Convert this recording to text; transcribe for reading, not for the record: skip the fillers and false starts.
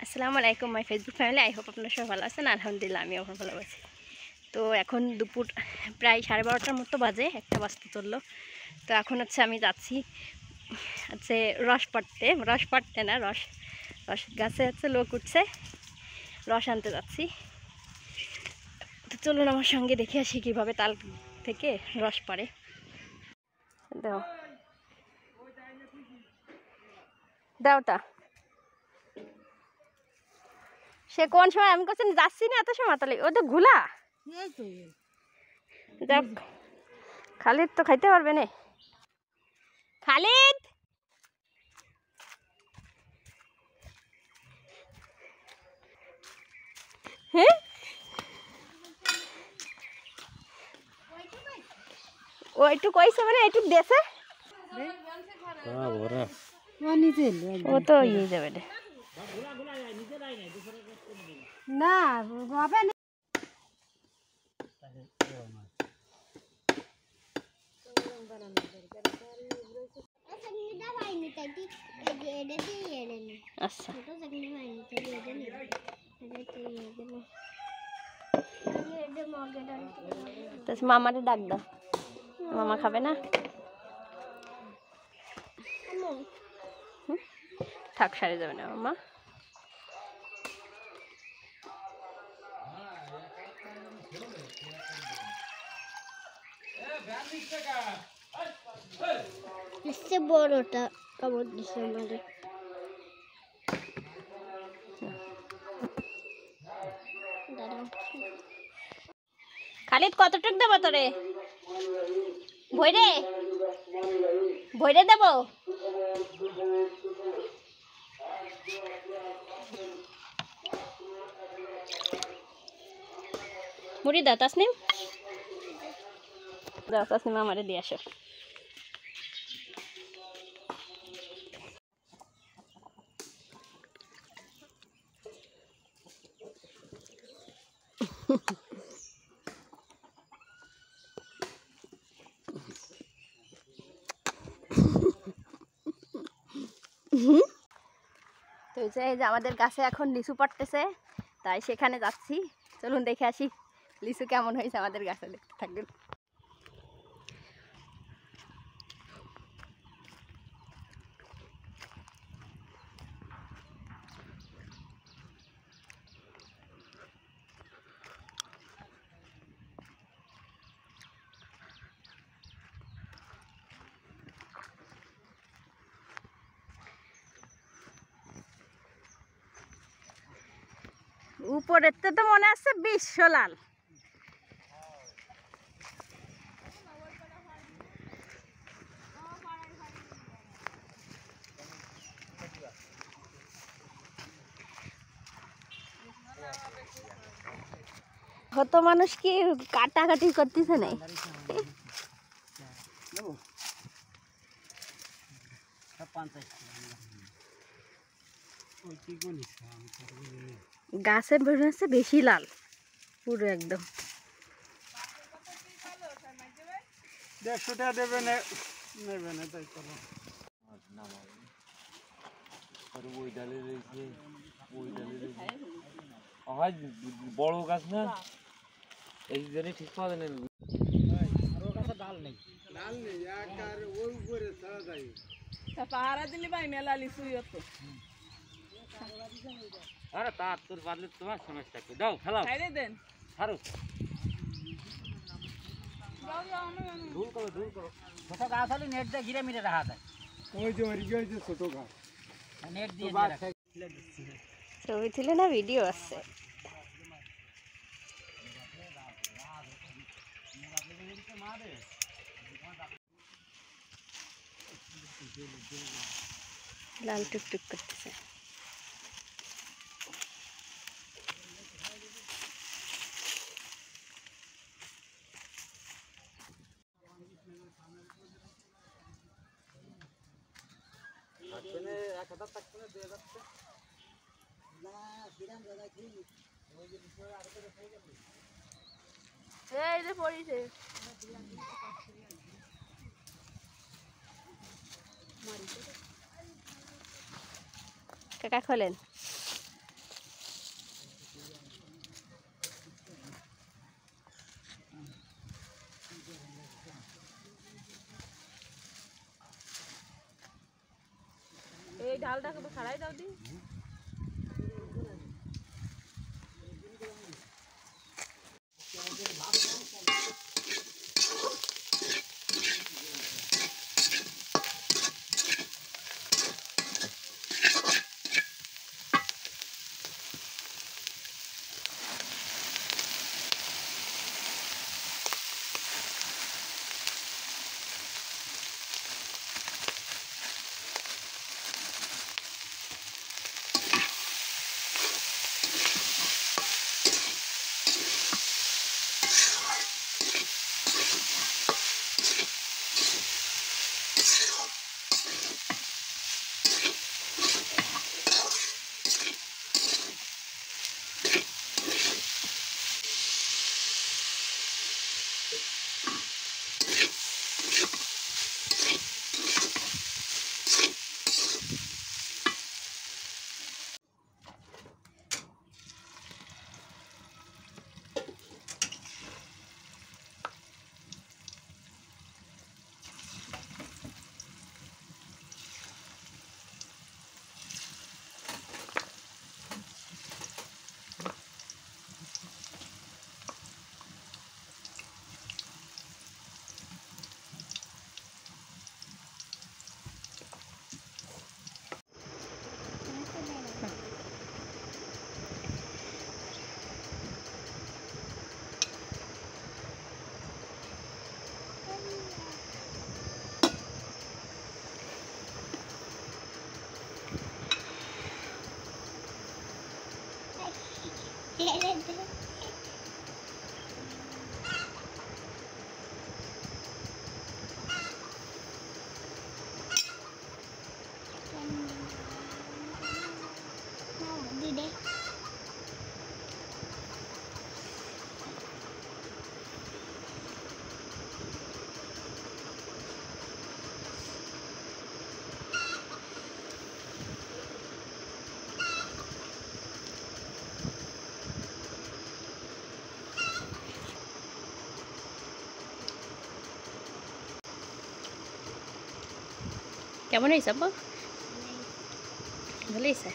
আসসালামু আলাইকুম my Facebook family. I hope আপনারা সবাই ভালো আছেন। আলহামদুলিল্লাহ আমিও এখন ভালো আছি। তো এখন দুপুর প্রায় 12:30টার মতো বাজে, একটা বাজতে চললো। তো এখন আমি যাচ্ছি রস পাড়তে না, রস গাছে লোক উঠছে, রস আনতে যাচ্ছি। তো চলুন আমার সঙ্গে দেখে আসি কীভাবে তাল থেকে রস পাড়ে। দাও দাওটা সে কোন সময় আমি কোথাও যাচ্ছি না, এত সময় তাহলে ও তো ঘুলা যাক। খালিদ তো খাইতে পারবে না। খালিদ হ্যাঁ ও একটু কইছে মানে একটু দেশে ও তো ইয়ে যাবে না হবে না। আচ্ছা মামারে ডাক দাও, মামা খাবে না। থাক, সারে যাবে না মামা। বড়টা কাপড় দিচ্ছে আমাদের। খালিদ কতটুক দেবো তোরে? ভৈরে দেবো। মুড়ি দাও তাসনিম, দাও তাসনিম আমারে দিয়ে আসো। তো এই যে আমাদের গাছে এখন লিচু পড়তেছে, তাই সেখানে যাচ্ছি। চলুন দেখে আসি লিচু কেমন হয়েছে আমাদের গাছে, দেখতে থাকবেন। উপরের তো মনে আছে বিশ্বলাল। কত মানুষ কি কাটাকাটি করতেছে না। গাছের বেরোন হচ্ছে বেশি লাল, পুরো একদম। 150 টাকা দেবে নেবে না তাই চলো। বড় গাছ না, এই জন্য ঠিক পাওয়া যায় না। ডাল নেই আর ওই উপরে ছাড়া যায়। পাহারা দিলে ভাই মেলা লিচু হতো। আরে তার তোর বাদলে তোমার সমস্যা কি? দাও ফেলাও, খাইলে দেন ছাড়ো, দূর করো। ছোট গাছ হলে নেট দিয়ে ঘিরে মিরে রাখা যায়। ওই যে ওই ছোট গাছ নেট দিয়ে ছবি তুলে না ভিডিও আছে। লাল টুকটুক করতেছে। এই যে পড়িছে কাকা খোলেন। ডালটাকে তো ছাড়াই দাও দি। কেমন হয়েছে আব্বা? ভালো হয়েছে।